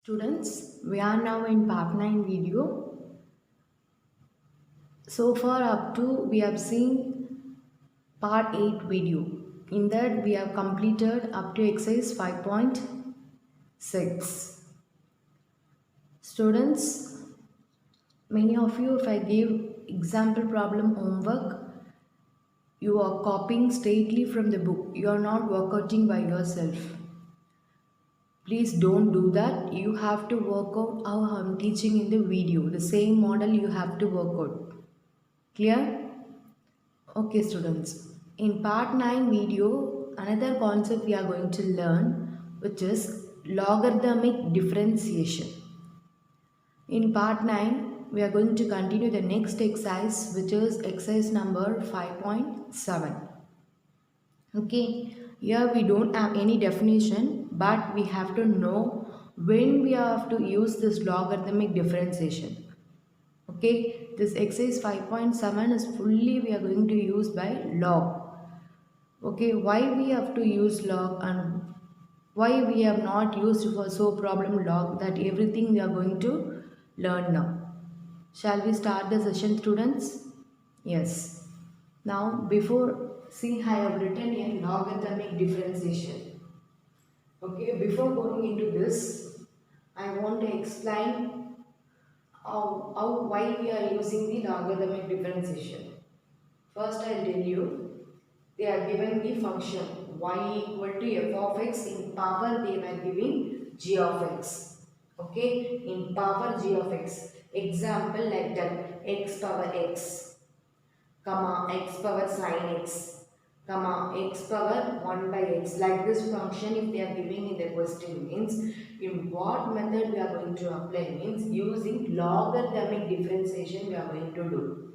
Students, we are now in part 9 video. So far up to we have seen part 8 video. In that we have completed up to exercise 5.6. Students, many of you if I give example problem homework, you are copying straightly from the book. You are not workouting by yourself. Please don't do that. You have to work out how I'm teaching in the video. The same model you have to work out. Clear? Okay students. In part 9 video, another concept we are going to learn, which is logarithmic differentiation. In part 9, we are going to continue the next exercise, which is exercise number 5.7. Okay, here we don't have any definition, but we have to know when we have to use this logarithmic differentiation. Okay, this exercise 5.7 is fully we are going to use by log. Okay, why we have to use log and why we have not used for so problem log, that everything we are going to learn now. Shall we start the session students? Yes. Now before, see, I have written in logarithmic differentiation. Okay, before going into this, I want to explain why we are using the logarithmic differentiation. First I will tell you, they are given the function y equal to f of x, in power they were giving g of x. Okay, in power g of x. Example like that, x power x, comma x power sin x, comma x power 1 by x. Like this function if they are giving in the question means, in what method we are going to apply means using logarithmic differentiation we are going to do.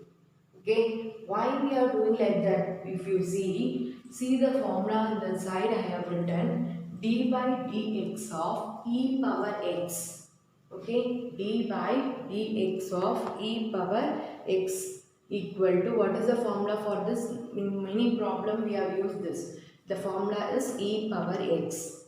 Okay, why we are doing like that? If you see the formula on the side I have written d by dx of e power x. Okay, d by dx of e power x equal to, what is the formula for this? In many problem we have used this. The formula is e power x.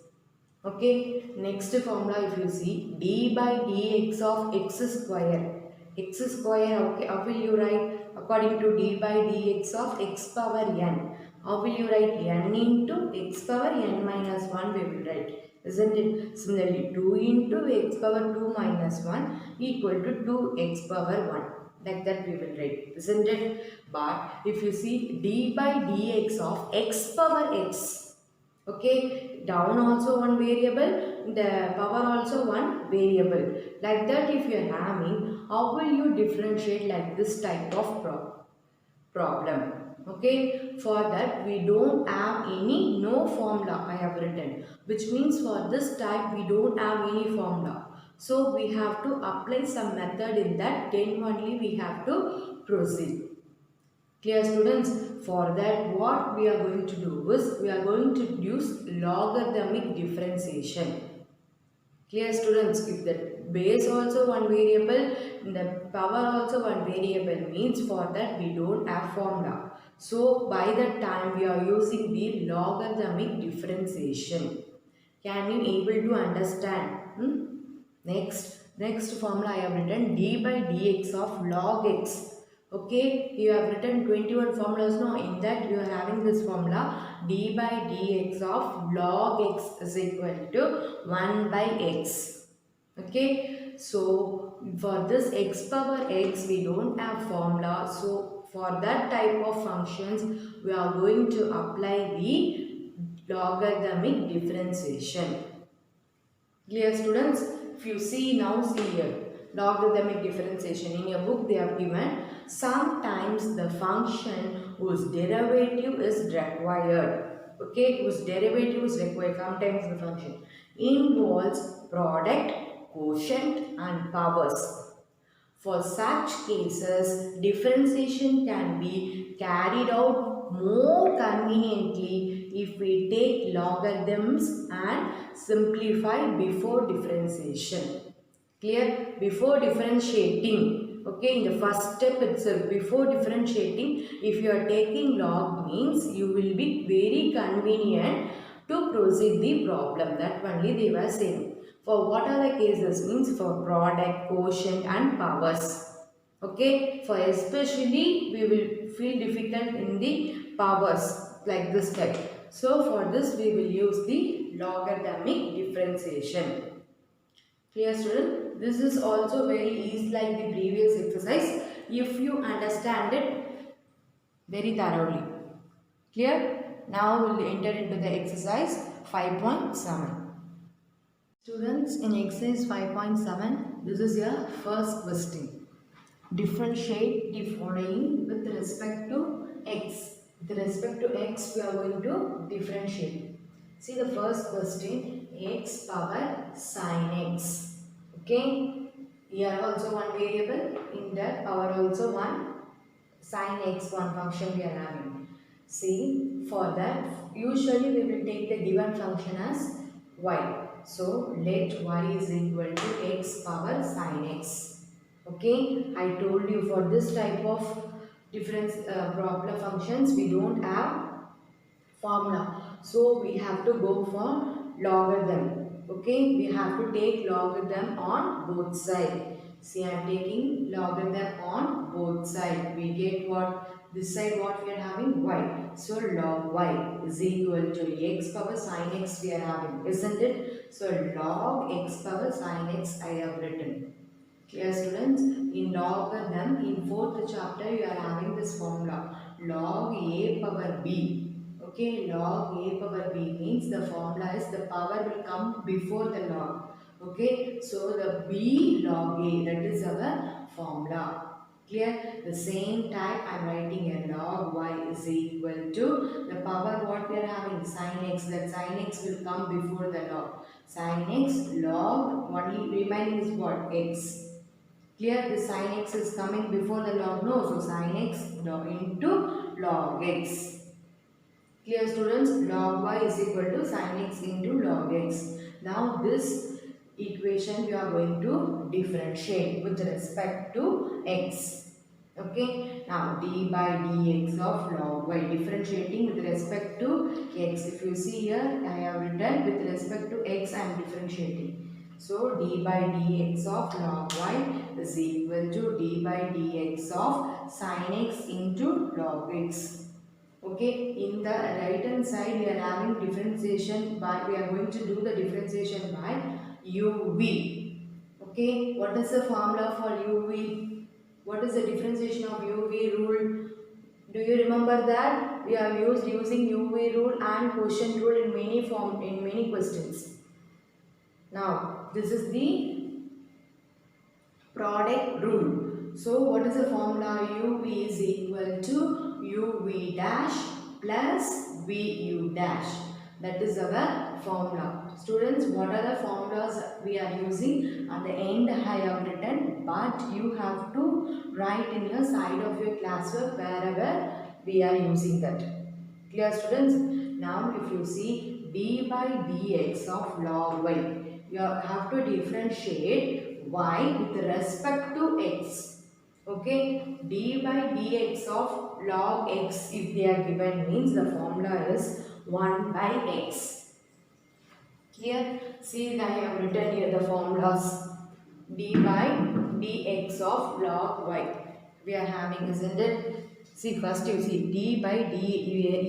Okay, next formula if you see, d by dx of x square. X square, okay, how will you write? According to d by dx of x power n. How will you write? N into x power n minus 1 we will write. Isn't it? Similarly, 2 into x power 2 minus 1 equal to 2x power 1. Like that we will write. Isn't it? But if you see d by dx of x power x. Okay, down also one variable, the power also one variable. Like that if you are having, how will you differentiate like this type of problem? Okay, for that we don't have no formula I have written, which means for this type we don't have any formula. So we have to apply some method in that, then only we have to proceed. Clear students? For that what we are going to do is, we are going to use logarithmic differentiation. Clear students? If the base also one variable, the power also one variable means, for that we don't have formula. So by that time we are using the logarithmic differentiation. Can you able to understand? Next formula I have written d by dx of log x. Okay, you have written 21 formulas now. In that you are having this formula, d by dx of log x is equal to 1 by x. Okay, so for this x power x we don't have formula. So for that type of functions we are going to apply the logarithmic differentiation. Clear students? If you see now, see here, logarithmic differentiation. In your book they have given, sometimes the function whose derivative is required. Okay, whose derivative is required. Sometimes the function involves product, quotient and powers. For such cases, differentiation can be carried out more conveniently if we take logarithms and simplify before differentiation. Clear? Before differentiating, okay, in the first step itself, before differentiating, if you are taking log means you will be very convenient to proceed the problem. That only they were saying. For what are the cases? Means for product, quotient and powers. Okay, for especially we will feel difficult in the powers like this type. So for this we will use the logarithmic differentiation. Clear student? This is also very easy like the previous exercise if you understand it very thoroughly. Clear? Now we'll enter into the exercise 5.7. Students, in exercise 5.7, this is your first question. Differentiate the following with respect to x. With respect to x, we are going to differentiate. See the first question, x power sin x. Okay. Here also one variable, in that power also one, sin x one function we are having. See, for that, usually we will take the given function as y. So, let y is equal to x power sin x. Okay, I told you for this type of difference proper functions, we don't have formula. So, we have to go for logarithm. Okay, we have to take logarithm on both sides. See, I am taking logarithm on both sides. We get what? This side what we are having? Y. So, log y is equal to x power sin x we are having. Isn't it? So, log x power sin x I have written. Clear students? In logarithm, in fourth chapter, you are having this formula. Log a power b. Okay, log a power b means the formula is the power will come before the log. Okay, so the b log a, that is our formula. Clear? The same time I am writing a log y is equal to the power what we are having sin x. That sin x will come before the log. Sin x log only remaining is what? X. Clear? The sin x is coming before the log. No. So sin x into log x. Clear students? Log y is equal to sin x into log x. Now this equation we are going to differentiate with respect to x. Okay. Now d by dx of log y, differentiating with respect to x. If you see here, I have written with respect to x I am differentiating. So d by dx of log y is equal to d by dx of sin x into log x. Okay, in the right hand side we are having differentiation by, we are going to do the differentiation by uv. Okay, what is the formula for uv? What is the differentiation of uv rule? Do you remember that? We have used using uv rule and quotient rule in many questions. Now, this is the product rule. So, what is the formula? uv is equal to uv dash plus vu dash. That is our formula. Students, what are the formulas we are using? At the end I have written, but you have to write in your side of your classwork wherever we are using that. Clear students? Now if you see d by dx of log y, you have to differentiate y with respect to x. Okay, d by dx of log x, if they are given, means the formula is 1 by x. Here, see I have written here the formulas. D by dx of log y. We are having, isn't it? See, first you see d by d,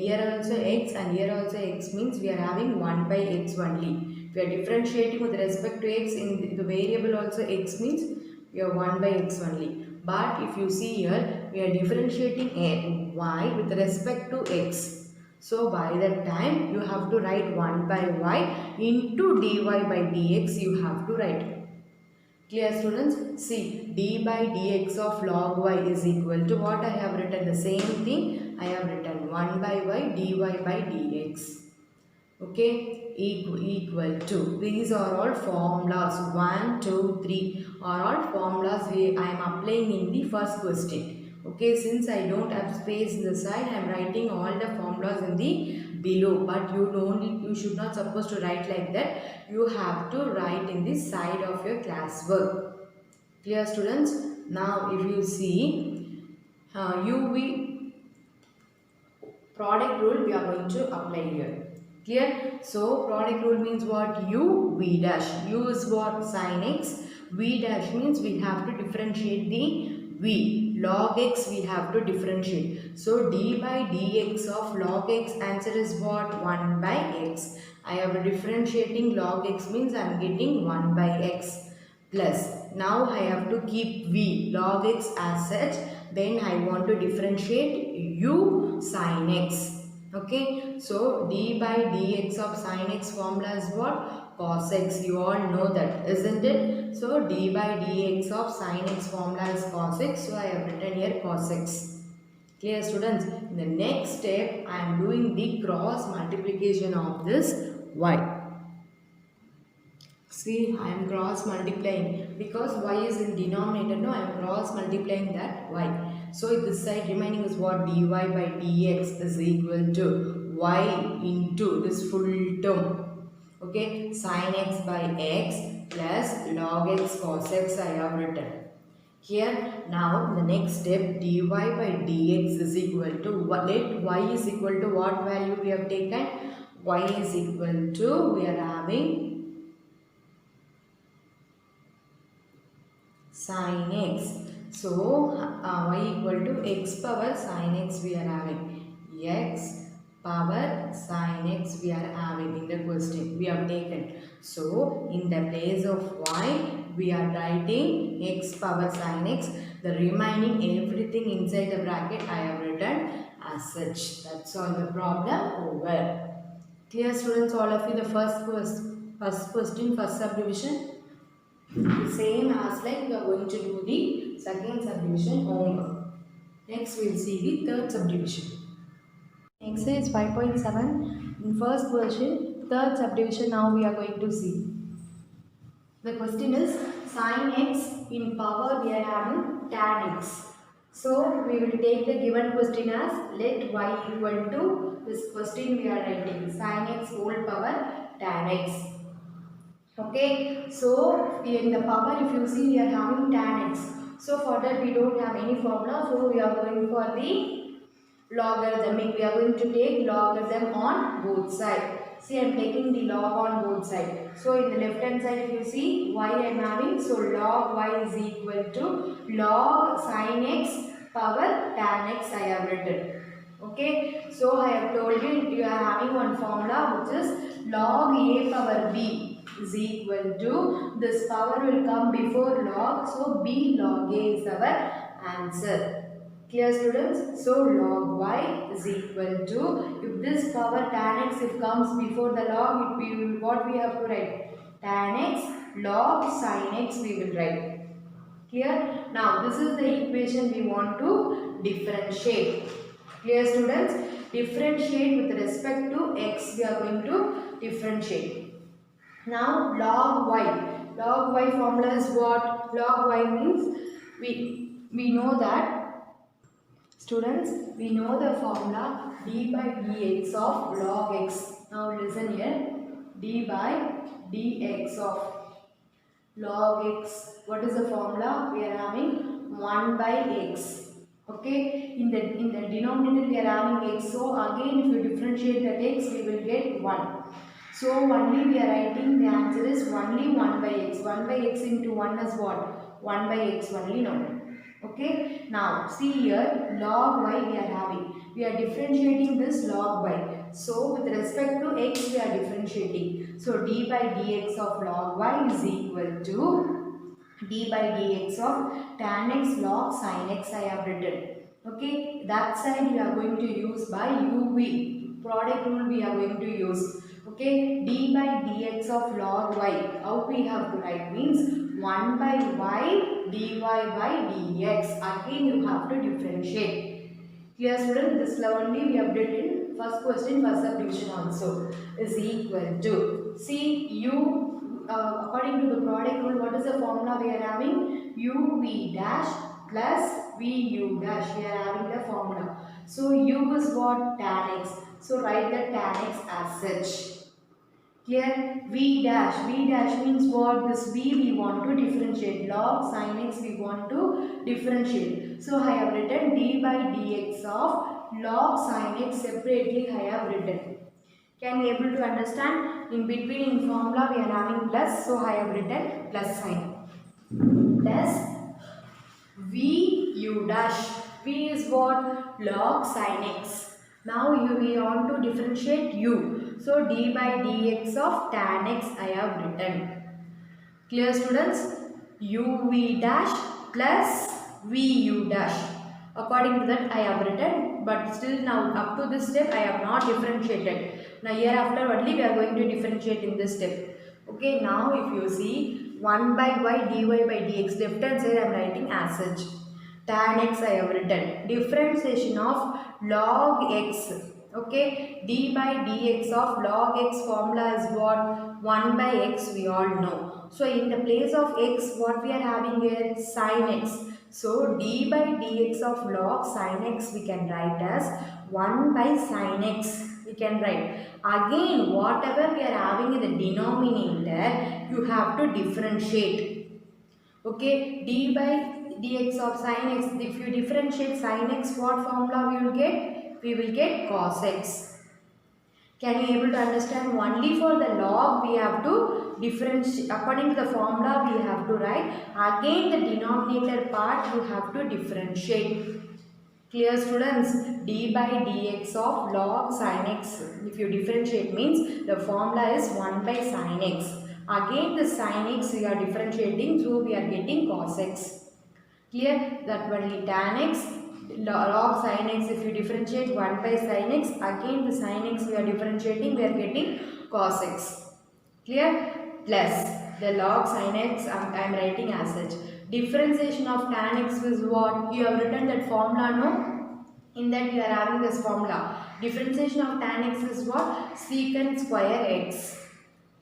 here also x and here also x, means we are having 1 by x only. We are differentiating with respect to x, in the variable also x means we are 1 by x only. But if you see here, we are differentiating y with respect to x. So by that time you have to write 1 by y into dy by dx you have to write. Clear students? See, d by dx of log y is equal to what I have written, the same thing I have written, 1 by y dy by dx. Okay, equal to, these are all formulas, 1, 2, 3 are all formulas I am applying in the first question. Okay, since I don't have space in the side, I am writing all the formulas in the below, but you should not supposed to write like that. You have to write in the side of your classwork. Clear students? Now if you see UV product rule we are going to apply here. Clear? So product rule means what? U v dash. U is what? Sin x. V dash means we have to differentiate the v. Log x we have to differentiate. So d by dx of log x, answer is what? 1 by x. I am differentiating log x means I am getting 1 by x plus. Now I have to keep v log x as such. Then I want to differentiate u sin x. Okay, so d by dx of sin x formula is what? Cos x. You all know that, isn't it? So d by dx of sin x formula is cos x. So I have written here cos x. Clear, students? In the next step, I am doing the cross multiplication of this y. See, I am cross multiplying because y is in denominator. No, I am cross multiplying that y. So this side remaining is what? Dy by dx is equal to y into this full term. Okay, sin x by x plus log x cos x I have written. Here now the next step, dy by dx is equal to what? Let y is equal to what value we have taken? Y is equal to, we are having sin x. So y equal to x power sin x we are having. X power sin x we are having in the question we have taken. So in the place of y we are writing x power sin x. The remaining everything inside the bracket I have written as such. That's all the problem over. Clear, students, all of you? The first question, first subdivision. The same as like we are going to do the second subdivision homework. Next we will see the third subdivision. Exercise 5.7. In first question, third subdivision now we are going to see. The question is sin x in power we are having tan x. So we will take the given question as let y equal to this question we are writing sin x whole power tan x. Okay, so in the power if you see we are having tan x. So for that we don't have any formula, so we are going for the logarithmic. We are going to take logarithm on both sides. See, I am taking the log on both sides. So in the left hand side if you see y I am having, so log y is equal to log sin x power tan x I have written. Okay, so I have told you are having one formula which is log a power b is equal to, this power will come before log, so b log a is our answer. Clear, students? So log y is equal to, if this power tan x if comes before the log, it will, what we have to write? Tan x log sin x we will write. Clear? Now this is the equation we want to differentiate. Clear, students? Differentiate with respect to x we are going to differentiate. Now log y. Log y formula is what? Log y means we know that, students, we know the formula d by dx of log x. Now listen here. D by dx of log x. What is the formula? We are having 1 by x. Okay. In the denominator we are having x. So again if you differentiate that x we will get 1. So only we are writing the answer is only 1 by x. 1 by x into 1 is what? 1 by x only now. Okay. Now see here log y we are having. We are differentiating this log y. So with respect to x we are differentiating. So d by dx of log y is equal to d by dx of tan x log sin x I have written. Okay. That side we are going to use by uv. Product rule we are going to use. Okay, d by dx of log y, how we have to write means 1 by y dy by dx. Again you have to differentiate. Clear, student? This only we have written first question, first subdivision also is equal to. See, u according to the product rule, what is the formula we are having? U v dash plus v u dash. We are having the formula. So u is what? Tan x. So write the tan x as such. Clear? V dash. V dash means what? This v we want to differentiate. Log sin x we want to differentiate. So I have written d by dx of log sin x separately I have written. Can you able to understand? In between in formula we are having plus, so I have written plus sign. Plus v u dash. V is what? Log sin x. Now we want to differentiate u. So d by dx of tan x I have written. Clear students? uv dash plus vu dash. According to that I have written, but still now up to this step I have not differentiated. Now hereafter only we are going to differentiate in this step. Okay, now if you see 1 by y dy by dx, left hand side I am writing as such. Tan x I have written. Differentiation of log x. Okay, d by dx of log x formula is what? 1 by x we all know. So in the place of x, what we are having here? Sin x. So d by dx of log sin x we can write as 1 by sin x. We can write. Again, whatever we are having in the denominator, you have to differentiate. Okay, d by dx of sin x. If you differentiate sin x, what formula we will get? We will get cos x. Can you able to understand? Only for the log we have to differentiate. According to the formula we have to write. Again the denominator part you have to differentiate. Clear students? D by dx of log sin x. If you differentiate means the formula is 1 by sin x. Again the sin x we are differentiating, so we are getting cos x. Clear? That only tan x. Log sin x, if you differentiate 1 by sin x, again the sin x we are differentiating, we are getting cos x. Clear? Plus the log sin x I am writing as such. Differentiation of tan x is what? You have written that formula, no? In that you are having this formula. Differentiation of tan x is what? Secant square x.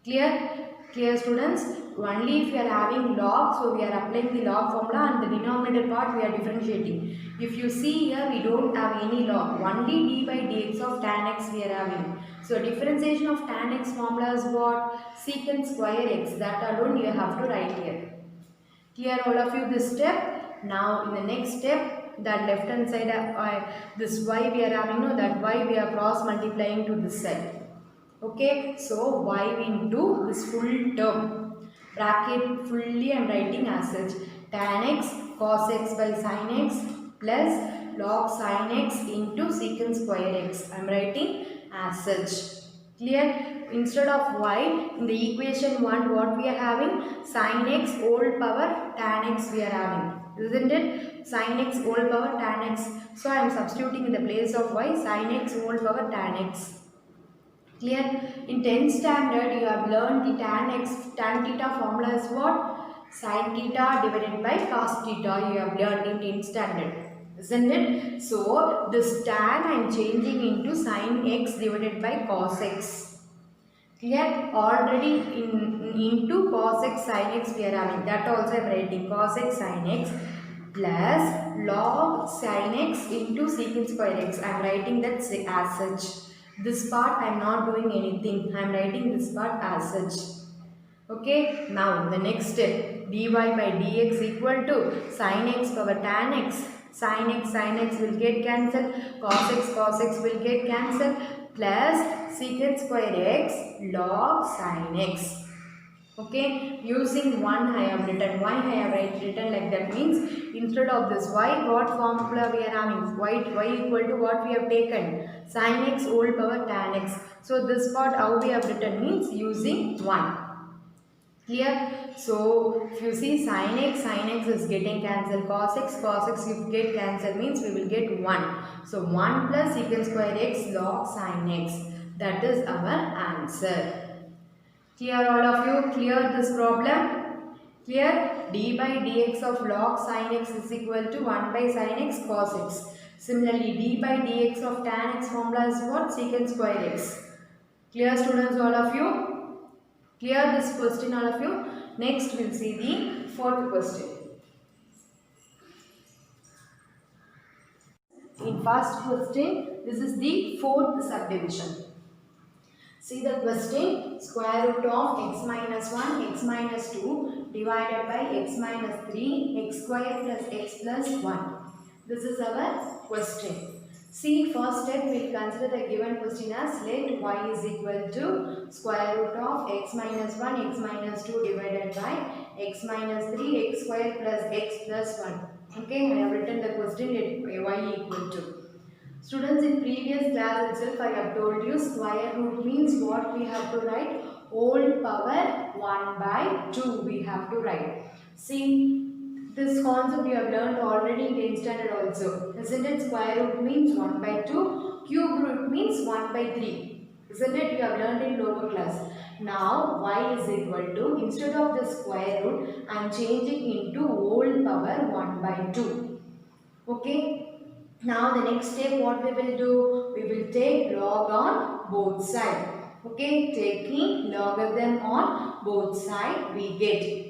Clear? Clear students? Only if you are having log, so we are applying the log formula, and the denominator part we are differentiating. If you see here, we don't have any log. Only d by dx of tan x we are having. So differentiation of tan x formula is what? Secant square x. That alone you have to write here. Clear all of you this step? Now in the next step, that left hand side, this y we are having, no, that y we are cross multiplying to this side. Okay, so y into this full term. Bracket fully I am writing as such. Tan x cos x by sin x plus log sin x into secant square x. I am writing as such. Clear? Instead of y, in the equation 1 what we are having? Sin x whole power tan x we are having. Isn't it? Sin x whole power tan x. So I am substituting in the place of y sin x whole power tan x. Clear? In 10th standard you have learned the tan theta formula is what? Sin theta divided by cos theta you have learned in 10th standard. Isn't it? So this tan I am changing into sin x divided by cos x. Clear? Already into cos x sin x we are having. That also I am writing cos x sin x plus log sin x into secant square x. I am writing that as such. This part I am not doing anything. I am writing this part as such. Okay. Now the next step. dy by dx equal to sin x power tan x. Sin x will get cancelled. Cos x will get cancelled. Plus secant square x log sin x. Okay, using 1 I have written. Why I have written like that means instead of this y, what formula we are having? Y equal to what we have taken? Sin x whole power tan x. So this part how we have written means using 1. Clear? So if you see sin x is getting cancelled. Cos x if get cancelled means we will get 1. So 1 plus secant square x log sin x. That is our answer. Clear all of you? Clear this problem? Clear? D by dx of log sin x is equal to 1 by sin x cos x. Similarly, d by dx of tan x formula is what? Secant square x. Clear students all of you? Clear this question all of you? Next we will see the fourth question. In first question, this is the fourth subdivision. See the question, square root of x minus 1, x minus 2 divided by x minus 3, x square plus x plus 1. This is our question. See, first step we will consider the given question as let y is equal to square root of x minus 1, x minus 2 divided by x minus 3, x square plus x plus 1. Okay, I have written the question let y equal to. Students, in previous class itself I have told you square root means what we have to write? Whole power 1 by 2 we have to write. See, this concept you have learned already in 10th standard also. Isn't it? Square root means 1 by 2. Cube root means 1 by 3. Isn't it? You have learned in lower class. Now y is equal to, instead of the square root, I am changing into whole power 1 by 2. Okay. Now the next step what we will do? We will take log on both sides. Okay. Taking logarithm on both sides we get.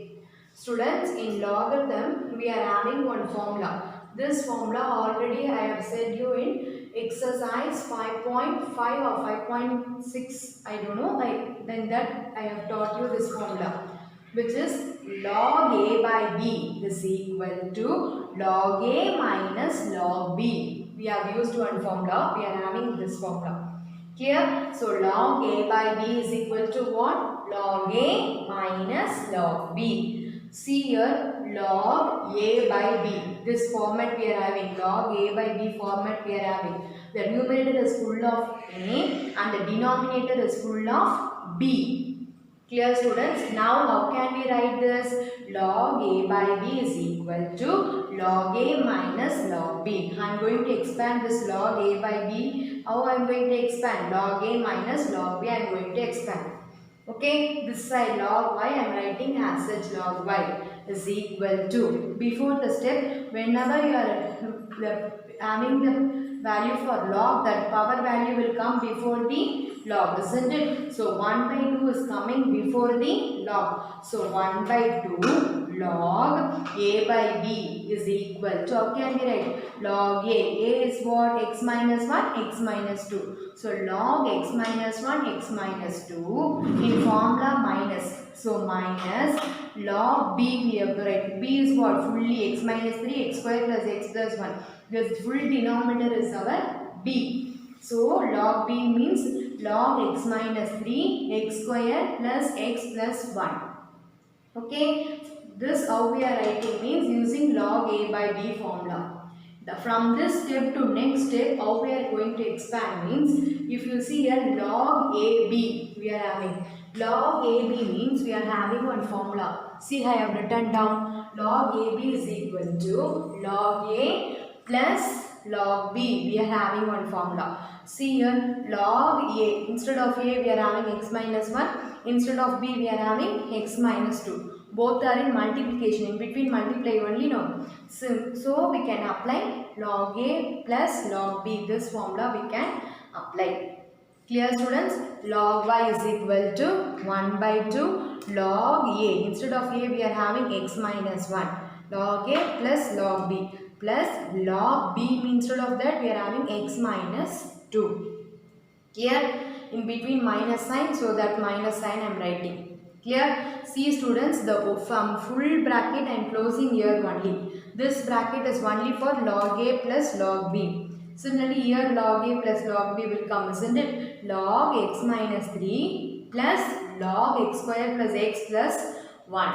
Students, in logarithm we are having one formula. This formula already I have said you in exercise 5.5 or 5.6, I don't know, then that I have taught you this formula, which is log a by b is equal to log a minus log b. We have used one formula, we are having this formula. Clear? So log a by b is equal to what? Log a minus log b. See here, log a by b. This format we are having, log a by b format we are having. The numerator is full of a and the denominator is full of b. Clear, students? Now how can we write this? Log a by b is equal to log a minus log b. I am going to expand this log a by b. How I am going to expand? Log a minus log b I am going to expand. Okay, this side log y I am writing as such log y is equal to, before the step, whenever you are having the value for log, that power value will come before the log, isn't it? So 1 by 2 is coming before the log. So 1 by 2 log a by b is equal to, how can we write? Log a is what? X minus 1, x minus 2. So log x minus 1, x minus 2 in formula minus. So minus log b we have to write. B is what? Fully x minus 3, x square plus x plus 1. This full denominator is our b. So log b means log x minus 3, x square plus x plus 1. Okay. This how we are writing means using log a by b formula. From this step to next step, how we are going to expand means, if you see here log AB, we are having. Log AB means we are having one formula. See, I have written down log AB is equal to log A plus log B. We are having one formula. See here, log A, instead of A we are having x minus 1, instead of B we are having x minus 2. Both are in multiplication, in between multiply only, no. So we can apply log A plus log B. This formula we can apply. Clear, students? Log y is equal to 1 by 2 log A. Instead of A we are having x minus 1. Log A plus log B. Plus log B means instead of that we are having x minus 2. Clear? In between minus sign, so that minus sign I am writing. Clear? See, students, from full bracket I am closing here only. This bracket is only for log A plus log B. Similarly, here log A plus log B will come, isn't it? Log x minus 3 plus log x square plus x plus 1.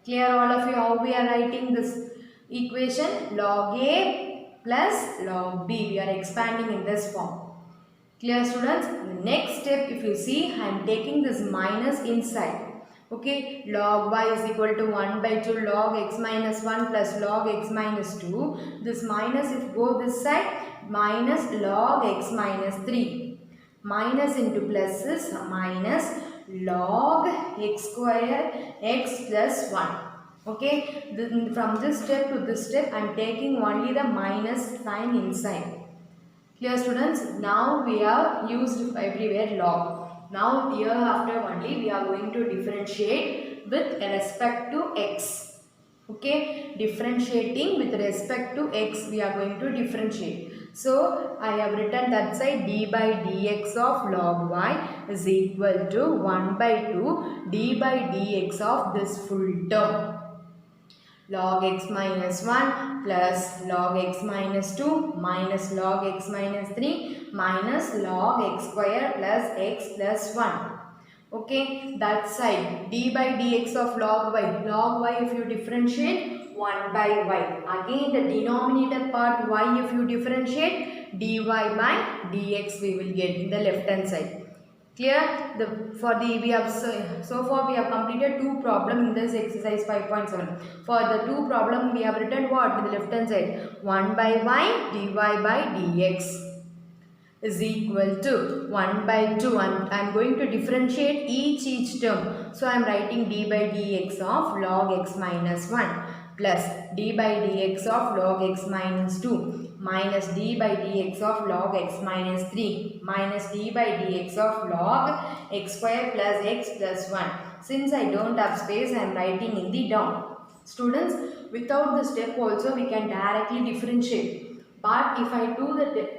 Clear, all of you, how we are writing this equation? Log A plus log B. We are expanding in this form. Clear, students? Next step, if you see, I am taking this minus inside. Okay, log y is equal to 1 by 2 log x minus 1 plus log x minus 2. This minus, if go this side, minus log x minus 3. Minus into plus is minus log x square x plus 1. Okay, then from this step to this step, I am taking only the minus sign inside. Clear, students? Now we have used everywhere log. Now here after only we are going to differentiate with respect to x. Okay, differentiating with respect to x we are going to differentiate. So I have written that side d by dx of log y is equal to 1 by 2 d by dx of this full term. Log x minus 1 plus log x minus 2 minus log x minus 3 minus log x square plus x plus 1. Okay, that side d by dx of log y. Log y if you differentiate 1 by y. Again the denominator part y if you differentiate dy by dx we will get in the left hand side. Clear? We have so far we have completed two problem in this exercise 5.7. For the two problem we have written what in the left hand side? 1 by y dy by dx is equal to 1 by 2. I am going to differentiate each term. So I am writing d by dx of log x minus 1 plus d by dx of log x minus 2 minus d by dx of log x minus 3 minus d by dx of log x square plus x plus 1. Since I don't have space, I am writing in the down. Students, without the step also we can directly differentiate. But if I do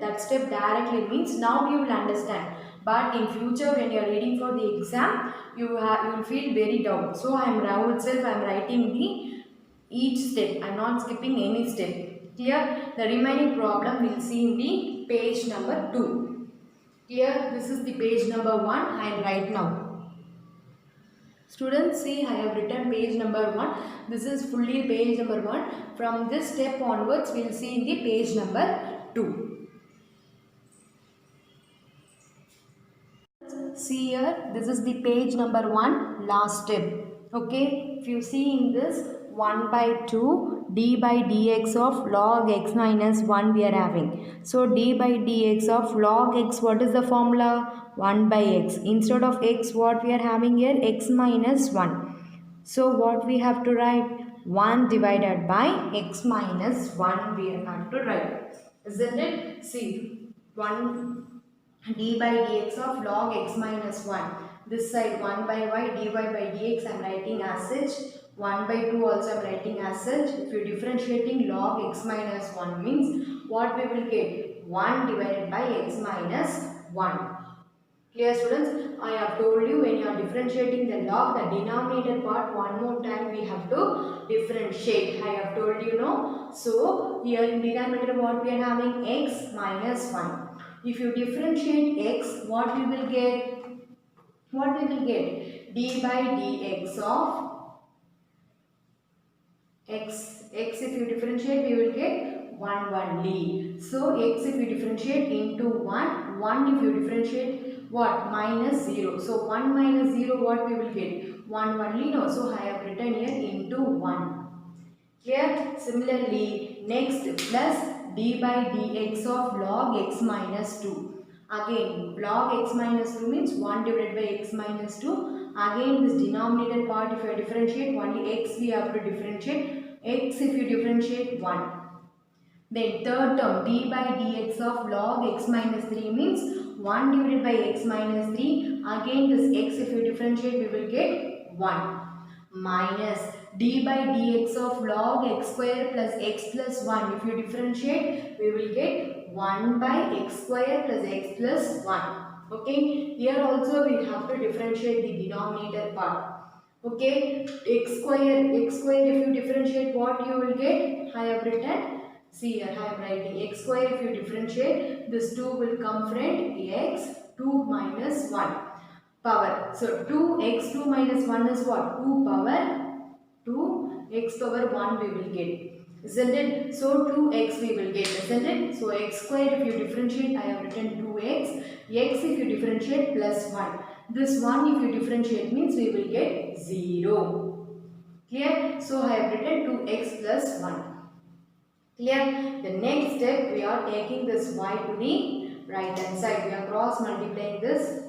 that step directly means now you will understand. But in future when you are reading for the exam, you will feel very down. So I am now itself I am writing the each step. I am not skipping any step. Clear? The remaining problem we'll see in the page number 2. Clear? This is the page number 1 I am right now. Students, see I have written page number 1. This is fully page number 1. From this step onwards, we will see in the page number 2. See here, this is the page number 1, last step. Okay, if you see in this 1 by 2 d by dx of log x minus 1 we are having. So d by dx of log x, what is the formula? 1 by x. Instead of x, what we are having here? X minus 1. So what we have to write? 1 divided by x minus 1 we have to write. Isn't it? See, 1 d by dx of log x minus 1. This side 1 by y dy by dx I am writing as such. 1 by 2 also I am writing as such. If you are differentiating log x minus 1 means what we will get? 1 divided by x minus 1. Clear students? I have told you when you are differentiating the log, the denominator part one more time we have to differentiate. I have told you no. So here in denominator what we are having? X minus 1. If you differentiate x, what we will get? What we will get? D by dx of x. X if you differentiate we will get 1 only. So x if you differentiate into 1, 1 if you differentiate what? Minus 0. So 1 minus 0 what we will get? 1 only no. So I have written here into 1. Clear? Similarly, next plus d by dx of log x minus 2. Again, log x minus 2 means 1 divided by x minus 2. Again, this denominator part if you differentiate, only x we have to differentiate. X if you differentiate 1. Then third term d by dx of log x minus 3 means 1 divided by x minus 3. Again this x if you differentiate we will get 1. Minus d by dx of log x square plus x plus 1. If you differentiate we will get 1 by x square plus x plus 1. Okay, here also we have to differentiate the denominator part. Okay, x square if you differentiate what you will get? I have written, see here I am writing x square if you differentiate this 2 will come friend x 2 minus 1 power. So 2x 2 minus 1 is what? 2 power 2 x power 1 we will get. Isn't it? So 2x we will get, isn't it? So x square if you differentiate I have written 2x. X if you differentiate plus 1. This 1 if you differentiate means we will get 0. Clear? So I have written 2x plus 1. Clear? The next step we are taking this y to the right hand side. We are cross multiplying this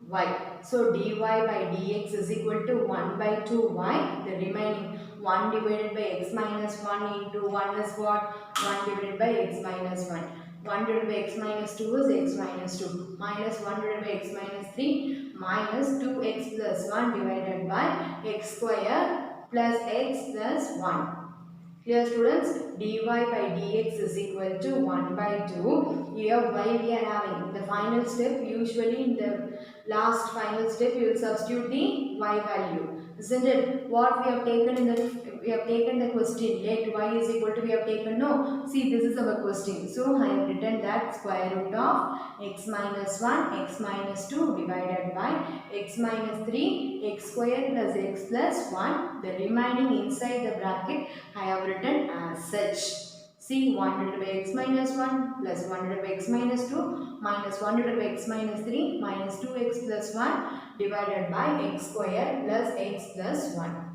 y. So dy by dx is equal to 1 by 2y. The remaining 1 divided by x minus 1 into 1 is what? 1 divided by x minus 1. 1 divided by x minus 2 is x minus 2. Minus 1 divided by x minus 3 minus 2x plus 1 divided by x square plus x plus 1. Clear students? dy by dx is equal to 1 by 2. Here y we are having. The final step, usually in the last final step you will substitute the y value. Isn't it? What we have taken in the we have taken the question, let y is equal to, we have taken, no, see this is our question. So I have written that square root of x minus 1, x minus 2 divided by x minus 3, x square plus x plus 1. The remaining inside the bracket I have written as such. See, 1 divided by x minus 1 plus 1 divided by x minus 2 minus 1 divided by x minus 3 minus 2x plus 1 divided by x square plus x plus 1.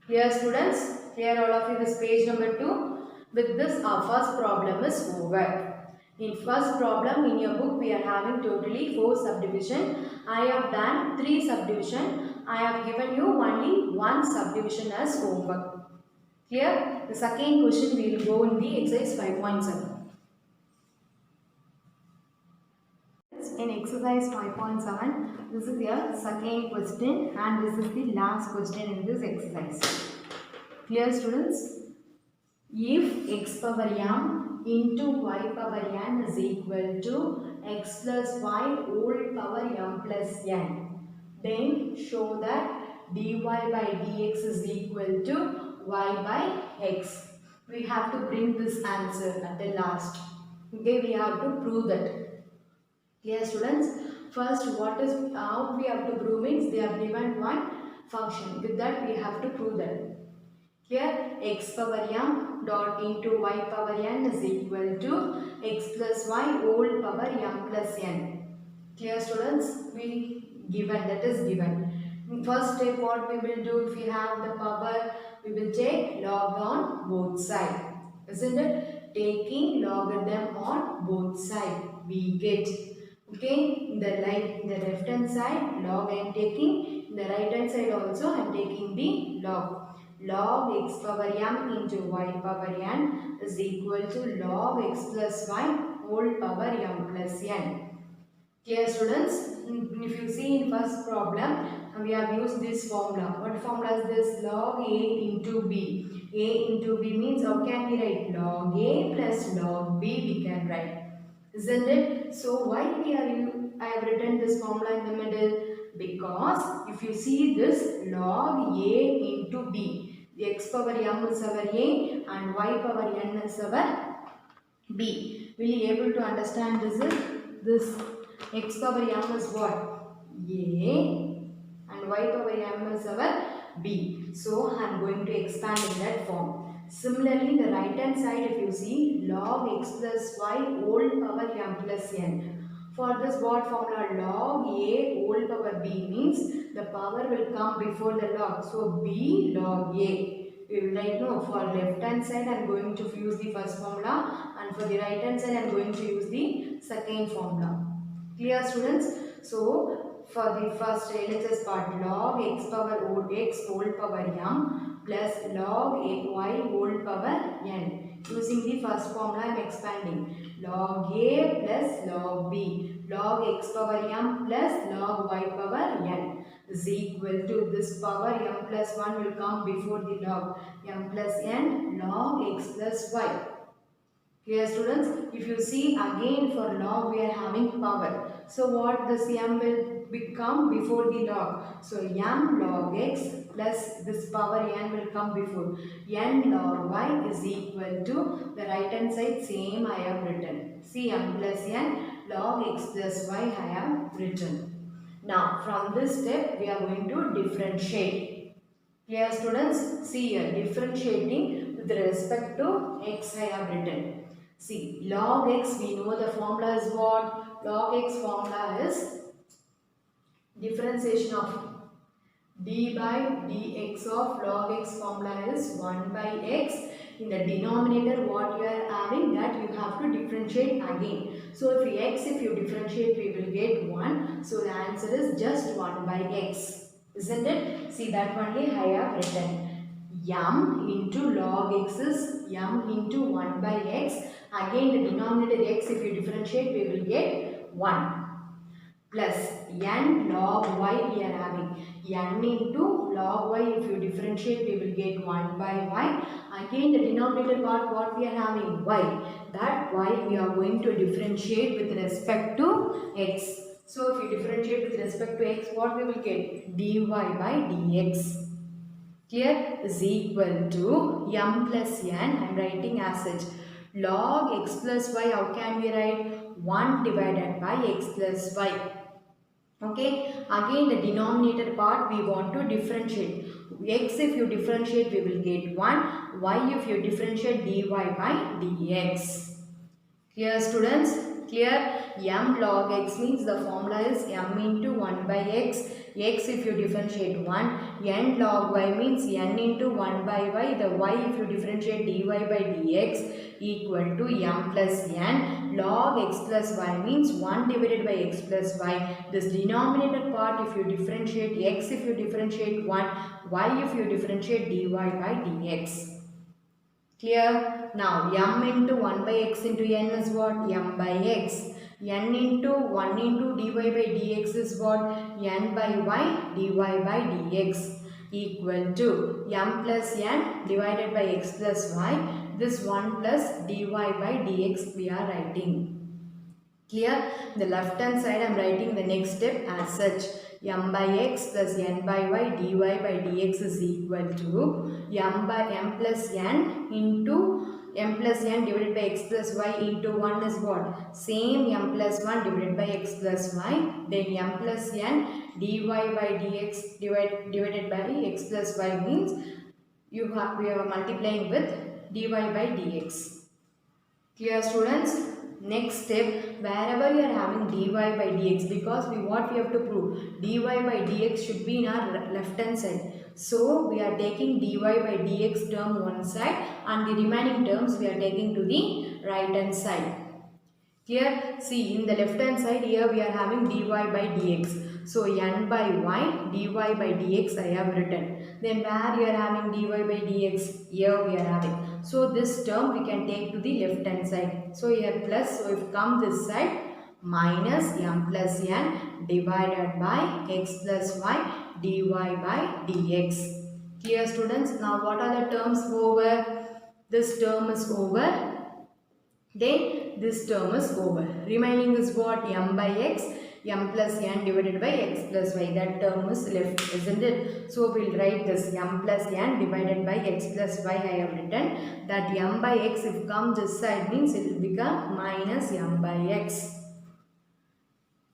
Clear students? Clear all of you this page number 2? With this our first problem is over. In first problem in your book we are having totally 4 subdivision. I have done 3 subdivision. I have given you only 1 subdivision as homework. Clear? The second question we will go in the exercise 5.7. In exercise 5.7, this is your second question and this is the last question in this exercise. Clear students? If x power m into y power n is equal to x plus y whole power m plus n, then show that dy by dx is equal to y by x. We have to bring this answer at the last. Okay, we have to prove that. Clear students? First, how we have to prove means they have given one function. With that we have to prove that. Here x power m dot into y power n is equal to x plus y whole power m plus n. Clear students? We given, that is given. First step what we will do, if we have the power, we will take log on both sides. Isn't it? Taking logarithm on both sides, we get. Okay, in the left hand side log I am taking, in the right hand side also I am taking the log. Log x power m into y power n is equal to log x plus y whole power m plus n. Clear students? If you see in first problem, we have used this formula. What formula is this? Log a into b. A into b means how can we write? Log a plus log b we can write. Isn't it? So why I have written this formula in the middle? Because if you see this log a into b, the x power m is our a and y power n is our b. Will you able to understand this x power m is what? A and y power m is our b. So I am going to expand in that form. Similarly, the right hand side if you see log x plus y whole power m plus n. For this what formula? Log a whole power b means the power will come before the log. So b log a. We will write no, for left hand side I am going to use the first formula and for the right hand side I am going to use the second formula. Clear students? So for the first LHS part, log x power x whole power m plus log y whole power n. Using the first formula I am expanding. Log a plus log b. Log x power m plus log y power n is equal to this power m plus 1 will come before the log. M plus n log x plus y. Clear students? If you see again for log we are having power. So what this m will become before the log. So m log x plus this power n will come before. N log y is equal to the right hand side same I have written. See m plus n log x plus y I have written. Now from this step we are going to differentiate. Clear students? See here differentiating with respect to x I have written. See, log x, we know the formula is what? Log x formula is differentiation of d by dx of log x formula is 1 by x. In the denominator what you are having, that you have to differentiate again. So if you differentiate we will get 1. So the answer is just 1 by x. Isn't it? See that only I have written. M into log x is m into 1 by x. Again the denominator x if you differentiate we will get 1 plus n log y we are having. N into log y if you differentiate we will get 1 by y. Again the denominator part what we are having? Y. That y we are going to differentiate with respect to x. So if you differentiate with respect to x what we will get? Dy by dx. Clear? Is equal to m plus n. I am writing as such. Log x plus y, how can we write? 1 divided by x plus y. Okay, again the denominator part we want to differentiate. X if you differentiate we will get 1, y if you differentiate dy by dx. Clear students? Clear? M log x means the formula is m into 1 by x. X if you differentiate 1. N log y means n into 1 by y. The y if you differentiate dy by dx equal to m plus n. Log x plus y means 1 divided by x plus y. This denominator part if you differentiate x if you differentiate 1. Y if you differentiate dy by dx. Clear? Now m into 1 by x into n is what? M by x. N into 1 into dy by dx is what? N by y dy by dx equal to m plus n divided by x plus y. This 1 plus dy by dx we are writing. Clear? The left hand side I am writing the next step as such. M by x plus n by y dy by dx is equal to m by m plus n into m plus n divided by x plus y into 1 is what? Same m plus 1 divided by x plus y. Then m plus n dy by dx divided by x plus y means we are multiplying with dy by dx. Clear students? Next step, wherever you are having dy by dx, because what we have to prove, dy by dx should be in our left hand side. So we are taking dy by dx term one side and the remaining terms we are taking to the right hand side. Here, see in the left hand side here we are having dy by dx. So n by y dy by dx I have written. Then where you are having dy by dx? Here we are having. So this term we can take to the left hand side. So here plus, so if come this side, minus m plus n divided by x plus y dy by dx. Clear students? Now what are the terms over? This term is over. Then this term is over. Remaining is what? M by x, m plus n divided by x plus y. That term is left, isn't it? So we will write this m plus n divided by x plus y. I have written that m by x if come this side means it will become minus m by x.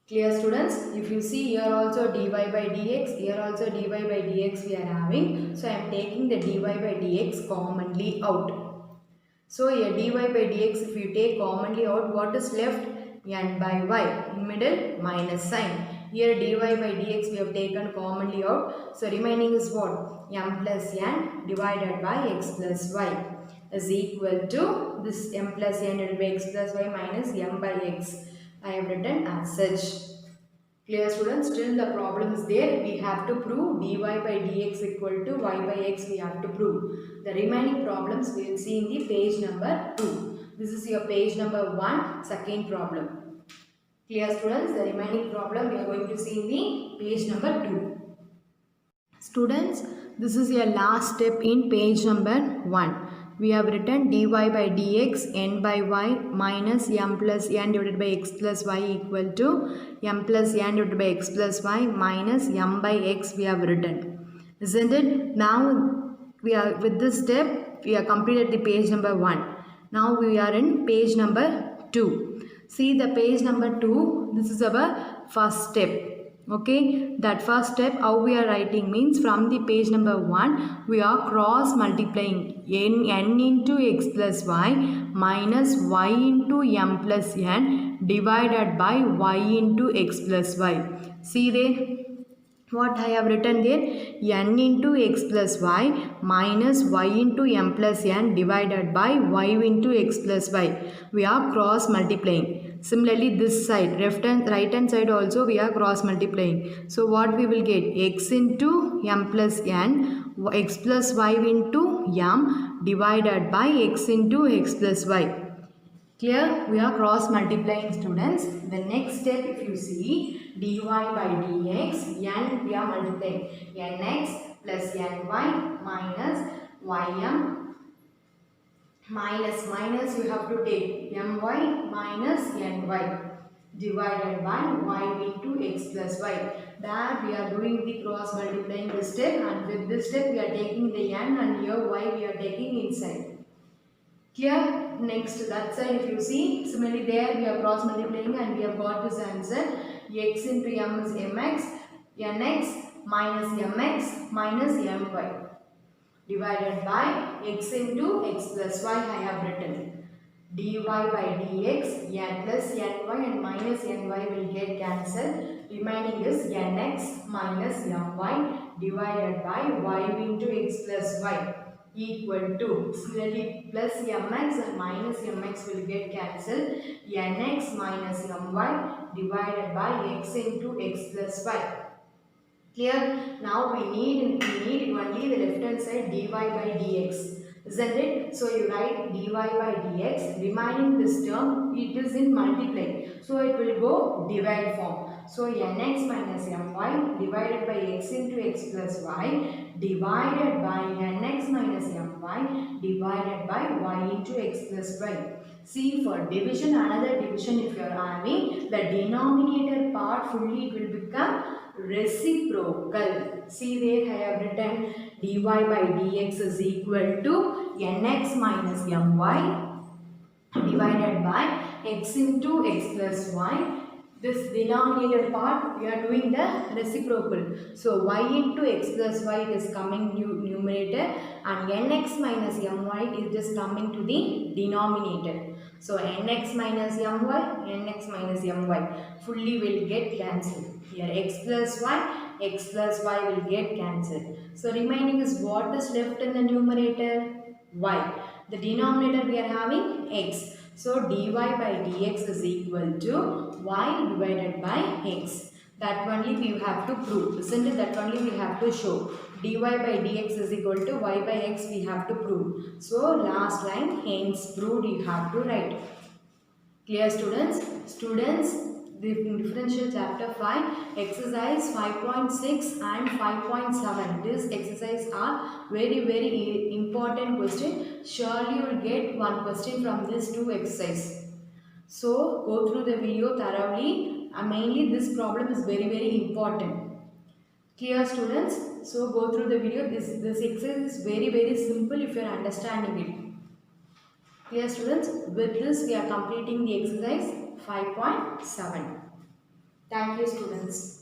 Clear students? If you see here also dy by dx, here also dy by dx we are having. So I am taking the dy by dx commonly out. So here dy by dx if you take commonly out, what is left? N by y. In middle minus sign. Here dy by dx we have taken commonly out. So remaining is what? M plus n divided by x plus y is equal to this m plus n divided by x plus y minus m by x. I have written as such. Clear students? Still the problem is there. We have to prove dy by dx equal to y by x we have to prove. The remaining problems we will see in the page number 2. This is your page number 1, second problem. Clear students? The remaining problem we are going to see in the page number 2. Students, this is your last step in page number 1. We have written dy by dx n by y minus m plus n divided by x plus y equal to m plus n divided by x plus y minus m by x we have written. Isn't it? Now we are with this step we have completed the page number 1. Now we are in page number 2. See the page number 2, this is our first step. Okay, that first step how we are writing means from the page number 1 we are cross multiplying n into x plus y minus y into m plus n divided by y into x plus y. See there what I have written there, n into x plus y minus y into m plus n divided by y into x plus y. We are cross multiplying. Similarly this side, right hand side also we are cross multiplying. So what we will get? X into m plus n, x plus y into m divided by x into x plus y. Clear? We are cross multiplying students. The next step if you see dy by dx, n we are multiplying nx plus ny minus ym minus you have to take my minus ny divided by y into x plus y. That we are doing the cross multiplying this step, and with this step we are taking the n, and here y we are taking inside. Clear? Next, that side if you see, similarly there we are cross multiplying and we have got this answer. X into m is mx, nx minus mx minus my divided by x into x plus y I have written. Dy by dx, n plus ny and minus ny will get cancelled. Remaining is nx minus my divided by y into x plus y equal to, similarly plus mx and minus mx will get cancelled. Nx minus my divided by x into x plus y. Clear? Now we need only the left hand side dy by dx. Isn't it? So you write dy by dx. Remaining this term, it is in multiply. So it will go divide form. So nx minus my divided by x into x plus y divided by nx minus my divided by y into x plus y. See, for division, another division if you are having, the denominator part fully it will become reciprocal. See there I have written dy by dx is equal to nx minus my divided by x into x plus y. This denominator part we are doing the reciprocal. So y into x plus y is coming numerator and nx minus my is just coming to the denominator. So nx minus my fully will get cancelled. Here x plus y will get cancelled. So remaining is what is left in the numerator? Y. The denominator we are having x. So dy by dx is equal to y divided by x. That only we have to prove, isn't it? That only we have to show. Dy by dx is equal to y by x we have to prove. So last line, hence proved you have to write. Clear students? Students, the differential chapter 5, exercise 5.6 and 5.7. This exercise are very important question. Surely you will get one question from these two exercises. So go through the video thoroughly. Mainly this problem is very important. Clear students? So go through the video. This exercise is very simple if you are understanding it. Clear students? With this we are completing the exercise 5.7. Thank you students.